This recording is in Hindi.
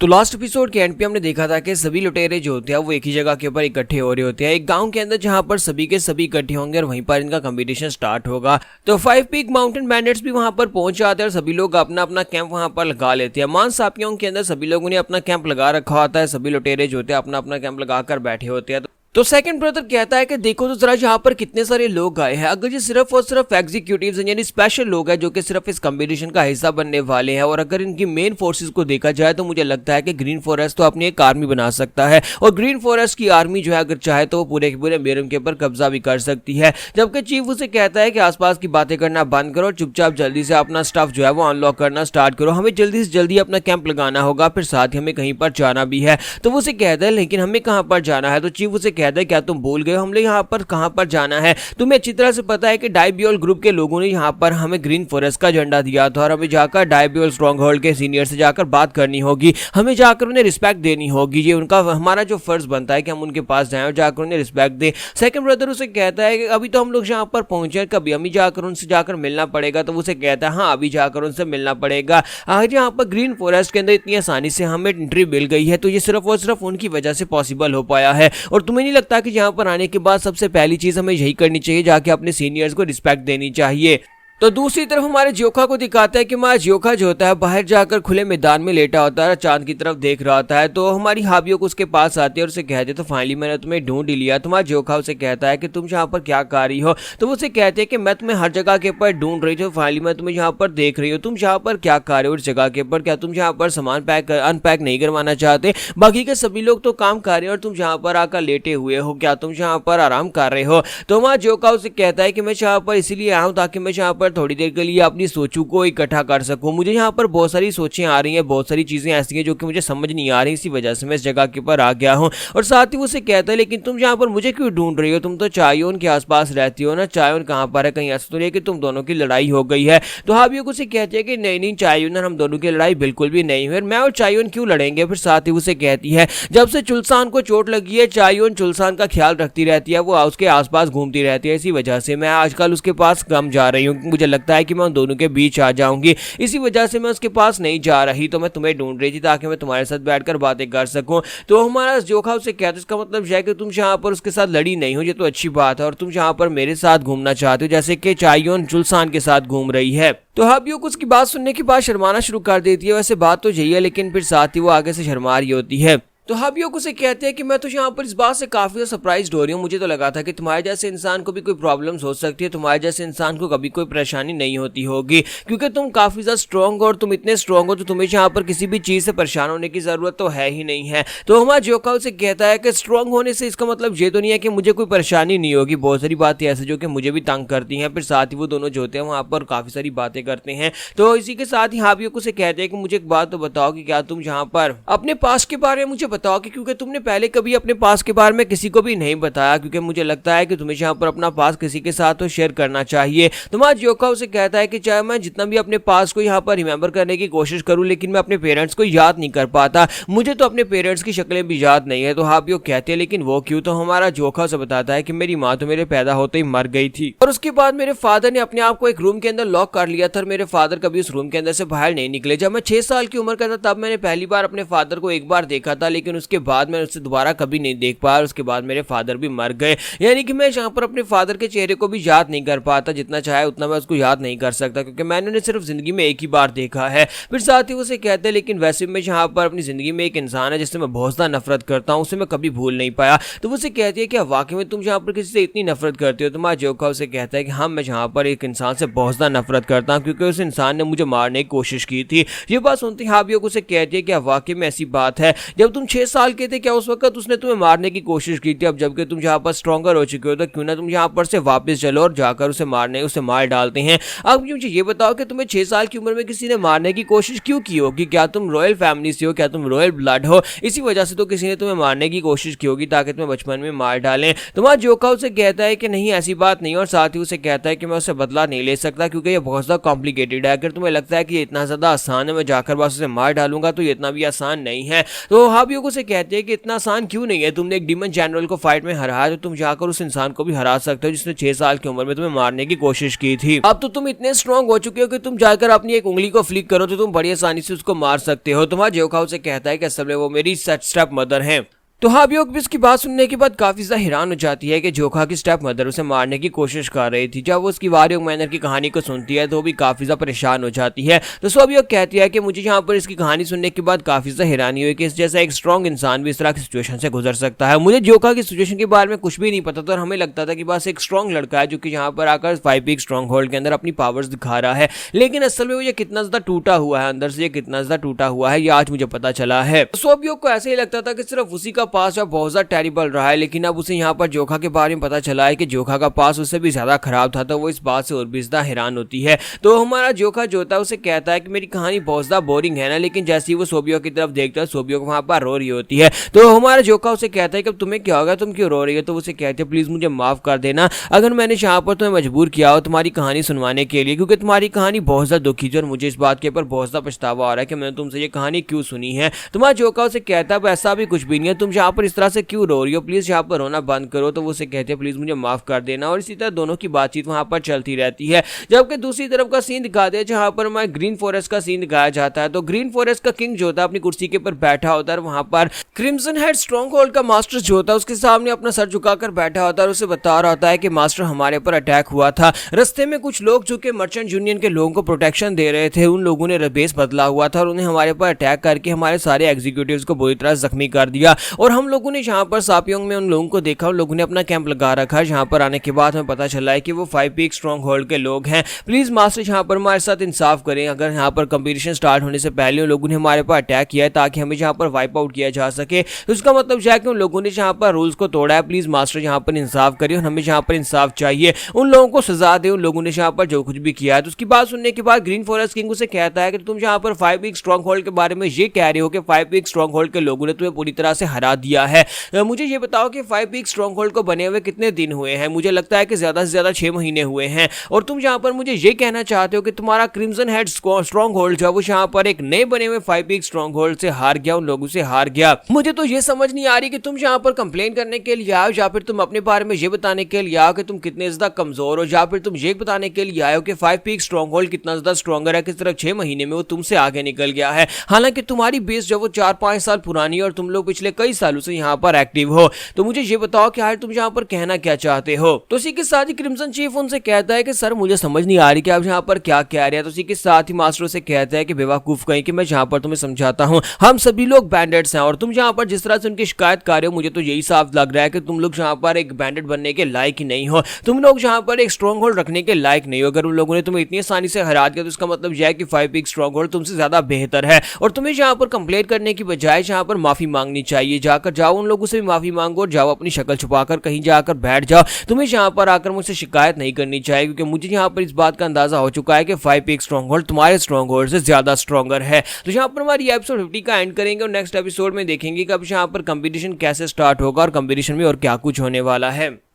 तो लास्ट एपिसोड के एंड पे हमने देखा था कि सभी लुटेरे जो होते हैं वो एक ही जगह के ऊपर इकट्ठे हो रहे होते हैं एक गांव के अंदर, जहां पर सभी के सभी इकट्ठे होंगे और वहीं पर इनका कंपटीशन स्टार्ट होगा। तो 5 पीक माउंटेन बैंडिट्स भी वहां पर पहुंच जाते हैं और सभी लोग अपना अपना कैंप वहां पर लगा लेते हैं। मांसाहारियों के अंदर सभी लोगों ने अपना कैंप लगा रखा होता है, सभी लुटेरे जो होते हैं अपना अपना कैंप लगाकर बैठे होते हैं। तो सेकंड ब्रदर कहता है कि देखो तो जरा यहाँ पर कितने सारे लोग आए हैं, अगर ये सिर्फ और सिर्फ एग्जीक्यूटिव्स यानी स्पेशल लोग हैं जो कि सिर्फ इस कंपटीशन का हिस्सा बनने वाले हैं, और अगर इनकी मेन फोर्सेस को देखा जाए तो मुझे लगता है कि ग्रीन फॉरेस्ट तो अपनी एक आर्मी बना सकता है, और ग्रीन फॉरेस्ट की आर्मी जो है अगर चाहे तो वो पूरे के पूरे मेरम के ऊपर कब्जा भी कर सकती है। जबकि चीफ उसे कहता है कि आसपास की बातें करना बंद करो, चुपचाप जल्दी से अपना स्टफ जो है वो अनलॉक करना स्टार्ट करो, हमें जल्दी से जल्दी अपना कैंप लगाना होगा, फिर साथ ही हमें कहीं पर जाना भी है। तो वो उसे कहता है लेकिन हमें कहाँ पर जाना है? तो चीफ उसे कहता है क्या तुम भूल गए हम लोग यहाँ पर कहां पर जाना है? तुम्हें अच्छी तरह से पता है कि डायबियोल ग्रुप के लोगों ने यहाँ पर हमें ग्रीन फॉरेस्ट का झंडा दिया था, और हमें जाकर डायबियोल स्ट्रॉन्ग होल्ड के सीनियर से जाकर बात करनी होगी, हमें जाकर उन्हें रिस्पेक्ट देनी होगी, ये उनका हमारा जो फर्ज बनता है कि हम उनके पास जाएं और जाकर उन्हें रिस्पेक्ट दें। सेकंड ब्रदर उसे कहता है कि अभी तो हम लोग यहाँ पर पहुंचे, कभी हमें जाकर उनसे जाकर मिलना पड़ेगा। तो उसे कहता है हाँ अभी जाकर उनसे मिलना पड़ेगा, आज यहाँ पर ग्रीन फॉरेस्ट के अंदर इतनी आसानी से हमें एंट्री मिल गई है तो ये सिर्फ और सिर्फ उनकी वजह से पॉसिबल हो पाया है। और तुम्हें नहीं लगता कि यहाँ पर आने के बाद सबसे पहली चीज हमें यही करनी चाहिए, जाके अपने सीनियर्स को रिस्पेक्ट देनी चाहिए? तो दूसरी तरफ हमारे ज्योखा को दिखाता है कि हमारा ज्योखा जो होता है बाहर जाकर खुले मैदान में लेटा होता है, चांद की तरफ देख रहा होता है। तो हमारी हाबियों को उसके पास आती है और उसे कहते तो फाइनली मैंने तुम्हें ढूंढ ही लिया। तुम्हारा ज्योखा उसे कहता है कि तुम यहाँ पर क्या कर रही हो? तो वो उसे कहते हैं कि मैं तुम्हें हर जगह के ऊपर ढूंढ रही थी, फाइनली मैं तुम्हें यहाँ पर देख रही हूँ, तुम यहाँ पर क्या कर रहे हो इस जगह के ऊपर? क्या तुम यहाँ पर सामान अनपैक नहीं करवाना चाहते? बाकी के सभी लोग तो काम कर रहे हैं और तुम यहाँ पर आकर लेटे हुए हो, क्या तुम यहाँ पर आराम कर रहे हो? तो हमारा ज्योखा उसे कहता है कि मैं यहाँ पर इसीलिए आया हूँ ताकि मैं यहाँ पर थोड़ी देर के लिए अपनी सोचों को इकट्ठा कर सकूं। मुझे यहाँ पर बहुत सारी सोचें आ रही हैं, बहुत सारी चीजें ऐसी हैं जो कि मुझे समझ नहीं आ रही, इसी वजह से मैं इस जगह के ऊपर आ गया हूँ। और साथ ही वो उसे कहता है लेकिन तुम यहाँ पर मुझे क्यों ढूंढ रही हो? तुम तो चायोन के आसपास रहती हो ना, चायोन कहाँ पर है? कहीं ऐसा तो नहीं कि तुम दोनों की लड़ाई हो गई है? तो हाबियो को उसे कहती है कि नहीं नहीं चायोन हम दोनों की लड़ाई बिल्कुल भी नहीं हुई, मैं और चायोन क्यों लड़ेंगे? फिर साथ ही उसे कहती है जब से चुलसान को चोट लगी है चायोन चुलसान का ख्याल रखती रहती है, वो उसके आसपास घूमती रहती है, इसी वजह से मैं आजकल उसके पास कम जा रही हूँ, मुझे लगता है कि मैं उन दोनों के बीच आ जाऊंगी, इसी वजह से मैं उसके पास नहीं जा रही। तो मैं तुम्हें ढूंढ रही थी ताकि मैं तुम्हारे साथ बैठकर बातें कर सकूं। तो हमारा जोखा उसे कहता है इसका मतलब यह है कि तुम यहाँ पर उसके साथ लड़ी नहीं हो, ये तो अच्छी बात है, और तुम यहाँ पर मेरे साथ घूमना चाहते हो जैसे कि चायोन जुलसान के साथ घूम रही है। तो हाबियो को उसकी बात सुनने के बाद शर्माना शुरू कर देती है, वैसे बात तो यही है लेकिन फिर साथ ही वो आगे से शर्मा रही होती है। तो हाबियो को से कहते हैं कि मैं तो यहाँ पर इस बात से काफी ज्यादा सरप्राइज्ड हो रही हूँ, मुझे तो लगा था कि तुम्हारे जैसे इंसान को भी कोई प्रॉब्लम्स हो सकती है, तुम्हारे जैसे इंसान को कभी कोई परेशानी नहीं होती होगी, क्योंकि तुम काफी ज्यादा स्ट्रॉन्ग हो और तुम इतने स्ट्रॉन्ग हो तो तुम्हें यहाँ पर किसी भी चीज से परेशान होने की जरूरत तो है ही नहीं है। तो हमारा ज्योखा से कहता है कि स्ट्रॉन्ग होने से इसका मतलब ये तो नहीं है कि मुझे कोई परेशानी नहीं होगी, बहुत सारी बातें ऐसी जो कि मुझे भी तंग करती हैं। फिर साथ ही वो दोनों जो होते हैं वहाँ पर काफी सारी बातें करते हैं। तो इसी के साथ ही हाबियो को से कहते हैं कि मुझे एक बात तो बताओ कि क्या तुम यहाँ पर अपने पास के बारे में मुझे बताओ, कि क्योंकि तुमने पहले कभी अपने पास के बारे में किसी को भी नहीं बताया, क्योंकि मुझे लगता है कि तुम्हें यहाँ पर अपना पास किसी के साथ तो शेयर करना चाहिए। तुम्हारा ज्योखा उसे कहता है कि चाहे मैं जितना भी अपने पास को यहाँ पर रिमेंबर करने की कोशिश करूं लेकिन मैं अपने पेरेंट्स को याद नहीं कर पाता, मुझे तो अपने पेरेंट्स की शक्लें भी याद नहीं है। तो हाबियो कहते हैं लेकिन वो क्यों? तो हमारा ज्योखा उसे बताता है कि मेरी माँ तो मेरे पैदा होते ही मर गई थी, और उसके बाद मेरे फादर ने अपने आप को एक रूम के अंदर लॉक कर लिया था और मेरे फादर कभी उस रूम के अंदर से बाहर नहीं निकले। जब मैं 6 साल की उम्र का था तब मैंने पहली बार अपने फादर को एक बार देखा था, लेकिन उसके बाद मैंने उससे दोबारा कभी नहीं देख पाया, उसके बाद मेरे फादर भी मर गए, यानी कि मैं यहाँ पर अपने फादर के चेहरे को भी याद नहीं कर पाता, जितना चाहे उतना मैं उसको याद नहीं कर सकता क्योंकि मैंने उन्हें सिर्फ जिंदगी में एक ही बार देखा है। फिर साथ ही उसे कहते हैं लेकिन वैसे मैं यहाँ पर अपनी जिंदगी में एक इंसान है जिससे मैं बहुत ज्यादा नफरत करता हूँ, उसे मैं कभी भूल नहीं पाया। तो वो उसे कहती है कि वाकई में तुम यहाँ पर किसी से इतनी नफरत करते हो? तुम्हारा ज्योखा उसे कहता है कि हाँ मैं यहाँ पर एक इंसान से बहुत ज्यादा नफरत करता हूँ क्योंकि उस इंसान ने मुझे मारने की कोशिश की थी। ये बात सुनती हाबियो को उसे कहती है कि वाकई में ऐसी बात है, जब तुम 6 साल के थे क्या उस वक्त उसने तुम्हें मारने की कोशिश की थी? अब जबकि तुम यहाँ पर स्ट्रॉन्गर हो चुके हो तो क्यों ना तुम यहाँ पर से वापस चलो और जाकर उसे मार डालते हैं। अब मुझे ये बताओ कि तुम्हें 6 साल की उम्र में किसी ने मारने की कोशिश क्यों की होगी? क्या तुम रॉयल फैमिली से हो? क्या तुम रॉयल ब्लड हो? इसी वजह से तो किसी ने तुम्हें मारने की कोशिश की होगी ताकि तुम्हें बचपन में मार डालें। तुम्हारा ज्योखा उसे कहता है कि नहीं ऐसी बात नहीं, और साथ ही उसे कहता है कि मैं उससे बदला नहीं ले सकता क्योंकि ये बहुत ज्यादा कॉम्प्लिकेटेड है। अगर तुम्हें लगता है कि ये इतना ज्यादा आसान है मैं जाकर बस उसे मार डालूंगा तो ये इतना भी आसान नहीं है। तो हाबियो सोबियोक उसे कहते हैं कि इतना आसान क्यों नहीं है, तुमने एक डीमन जनरल को फाइट में हराया तो तुम जाकर उस इंसान को भी हरा सकते हो जिसने 6 साल की उम्र में तुम्हें मारने की कोशिश की थी। अब तो तुम इतने स्ट्रॉन्ग हो चुके हो कि तुम जाकर अपनी एक उंगली को फ्लिक करो तो तुम बड़ी आसानी से उसको मार सकते हो। तुम्हारा जोखा उसे कहता है कि असल में वो मेरी स्टेप मदर है। तो हाबियोक भी इसकी बात सुनने के बाद काफी ज्यादा हैरान हो जाती है कि जोखा की स्टेप मदर उसे मारने की कोशिश कर रही थी। जब वो उसकी वारियोक मैनर की कहानी को सुनती है तो वो भी काफी ज्यादा परेशान हो जाती है। तो सोबियोक कहती है कि मुझे यहाँ पर इसकी कहानी सुनने के बाद काफी ज्यादा हैरानी हुई कि इस जैसा एक स्ट्रॉन्ग इंसान भी इस तरह की सिचुएशन से गुजर सकता है। मुझे जोखा की सिचुएशन के बारे में कुछ भी नहीं पता था और हमें लगता था कि बस एक स्ट्रॉन्ग लड़का है जो कि यहाँ पर आकर 5 पीक स्ट्रॉन्ग होल्ड के अंदर अपनी पावर्स दिखा रहा है, लेकिन असल में वो ये कितना ज्यादा टूटा हुआ है, अंदर से ये कितना ज्यादा टूटा हुआ है, ये आज मुझे पता चला है। सोबियोक को ऐसे ही लगता था कि सिर्फ उसी का पास बहुत ज्यादा टेरिबल रहा है, लेकिन अब उसे यहाँ पर जोखा के बारे में पता चला है कि जोखा का पास उससे भी ज्यादा खराब था, तो वो इस बात से और भी ज्यादा हैरान होती है। तो हमारा जोखा जो होता है उसे कहता है कि मेरी कहानी बहुत ज्यादा बोरिंग है ना, लेकिन जैसे ही वो सोबियोक की तरफ देखता है सोबियोक वहां पर रो रही होती है। तो हमारा जोखा उसे कहता है कि तुम्हें क्या होगा, तुम क्यों रो रही हो। तो उसे कहते हैं प्लीज मुझे माफ कर देना अगर मैंने यहाँ पर तुम्हें मजबूर किया हो तुम्हारी कहानी सुनवाने के लिए, क्योंकि तुम्हारी कहानी बहुत ज्यादा दुखी थी और मुझे इस बात के ऊपर बहुत ज्यादा पछतावा आ रहा है कि मैंने तुमसे ये कहानी क्यों सुनी है। तुम्हारा जोखा उसे कहता है ऐसा भी कुछ भी नहीं है, तुम यहाँ पर इस तरह से क्यों रो रही हो, प्लीज यहाँ पर रोना बंद करो। तो वो उसे कहते हैं प्लीज मुझे माफ कर देना, और इसी तरह दोनों की बातचीत वहां पर चलती रहती है। जबकि दूसरी तरफ का सीन दिखाते हैं जहां पर हमारे ग्रीन फॉरेस्ट का सीन दिखाया जाता है। तो ग्रीन फॉरेस्ट का किंग जो होता है अपनी कुर्सी के ऊपर बैठा होता है, वहां पर क्रिम्सन हेड स्ट्रॉन्ग होल्ड का मास्टर जो होता है उसके सामने अपना सर झुकाकर बैठा होता है और उसे बता रहा होता है कि मास्टर हमारे ऊपर अटैक हुआ था, रास्ते में कुछ लोग जो कि मर्चेंट यूनियन के लोगों को प्रोटेक्शन दे रहे थे उन लोगों ने बेस बदला हुआ था और उन्हें हमारे ऊपर अटैक करके हमारे सारे एग्जीक्यूटिव्स को बुरी तरह जख्मी कर दिया, और हम लोगों ने यहाँ पर सापियोंग में उन लोगों को देखा, उन लोगों ने अपना कैंप लगा रखा है। यहाँ पर आने के बाद हमें पता चला है कि वो 5 पीक स्ट्रॉन्ग होल्ड के लोग हैं। प्लीज मास्टर यहाँ पर हमारे साथ इंसाफ करें, अगर यहाँ पर कंपटीशन स्टार्ट होने से पहले उन लोगों ने हमारे पर अटैक किया है ताकि हमें यहाँ पर वाइप आउट किया जा सके, तो उसका मतलब है कि उन लोगों ने यहाँ पर रूल्स को तोड़ा है। प्लीज मास्टर यहाँ पर इंसाफ करिए और हमें यहाँ पर इंसाफ चाहिए, उन लोगों को सजा दे उन लोगों ने यहाँ पर जो कुछ भी किया है। तो उसकी बात सुनने के बाद ग्रीन फॉरेस्ट किंग उसे कहता है कि तुम यहाँ पर 5 पीक स्ट्रॉन्ग होल्ड के बारे में ये कह रहे हो कि 5 पीक स्ट्रॉन्ग होल्ड के लोगों ने तुम्हें पूरी तरह से हरा दिया है। मुझे ये बताओ कि 5 पीक स्ट्रॉन्ग होल्ड को बने हुए कितने दिन हुए हैं। मुझे लगता है कि ज्यादा से ज्यादा 6 महीने हुए हैं, और तुम यहाँ पर मुझे ये कहना चाहते हो कि तुम्हारा क्रिम्सन हेड स्ट्रॉन्ग होल्ड जो वो यहाँ पर एक नए बने हुए 5 पीक स्ट्रॉन्ग होल्ड से हार गया, उन लोगों से हार गया। मुझे तो ये समझ नहीं आ रही कि तुम यहाँ पर कंप्लेन करने के लिए आओ या फिर तुम अपने बारे में ये बताने के लिए आओ कि तुम कितने ज्यादा कमजोर हो, या फिर तुम ये बताने के लिए आए हो कि 5 पीक स्ट्रॉन्ग होल्ड कितना ज्यादा स्ट्रॉन्गर है, किस तरह 6 महीने में वो तुमसे आगे निकल गया है। हालांकि तुम्हारी बेस जो वो 4-5 साल पुरानी है और तुम लोग पिछले कई सालों से यहाँ पर एक्टिव हो। तो मुझे ये बताओ कि यार तुम यहाँ पर कहना क्या चाहते हो। तो इसी के साथ ही क्रिम्सन चीफ उनसे कहता है कि सर मुझे समझ नहीं आ रही कि आप यहाँ पर क्या कह रहे हैं। तो इसी के साथ ही मास्टर से कहता है कि बेवकूफ कहीं कि मैं यहाँ पर तुम्हें समझाता हूँ, हम सभी लोग बैंडेड्स हैं और तुम यहाँ पर जिस तरह से उनकी शिकायत कर रहे हो मुझे तो यही साफ लग रहा है कि तुम लोग यहाँ पर एक बैंडेड बनने के लायक ही नहीं हो, तुम लोग यहाँ पर एक स्ट्रॉन्ग होल्ड रखने के लायक नहीं हो। अगर उन लोगों ने तुम्हें इतनी आसानी से हरा दिया तो इसका मतलब यह है कि 5 पीक स्ट्रॉन्ग होल्ड तुमसे ज्यादा बेहतर है, और तुम्हें यहाँ पर कंप्लेंट करने की बजाय यहाँ पर माफी मांगनी चाहिए। जाकर जाओ उन लोगों से भी माफी मांगो और जाओ अपनी शक्ल छुपाकर कहीं जाकर बैठ जाओ। तुम्हें यहाँ पर आकर मुझसे शिकायत नहीं करनी चाहिए, क्योंकि मुझे यहाँ पर इस बात का अंदाजा हो चुका है कि 5 पीक स्ट्रॉन्ग होल्ड तुम्हारे स्ट्रॉन्ग होल्ड से ज्यादा स्ट्रॉन्गर है। तो यहाँ पर हमारी एपिसोड 50 का एंड करेंगे और नेक्स्ट एपिसोड में देखेंगे कि अब यहाँ पर कंपटीशन कैसे स्टार्ट होगा और कंपटीशन में और क्या कुछ होने वाला है।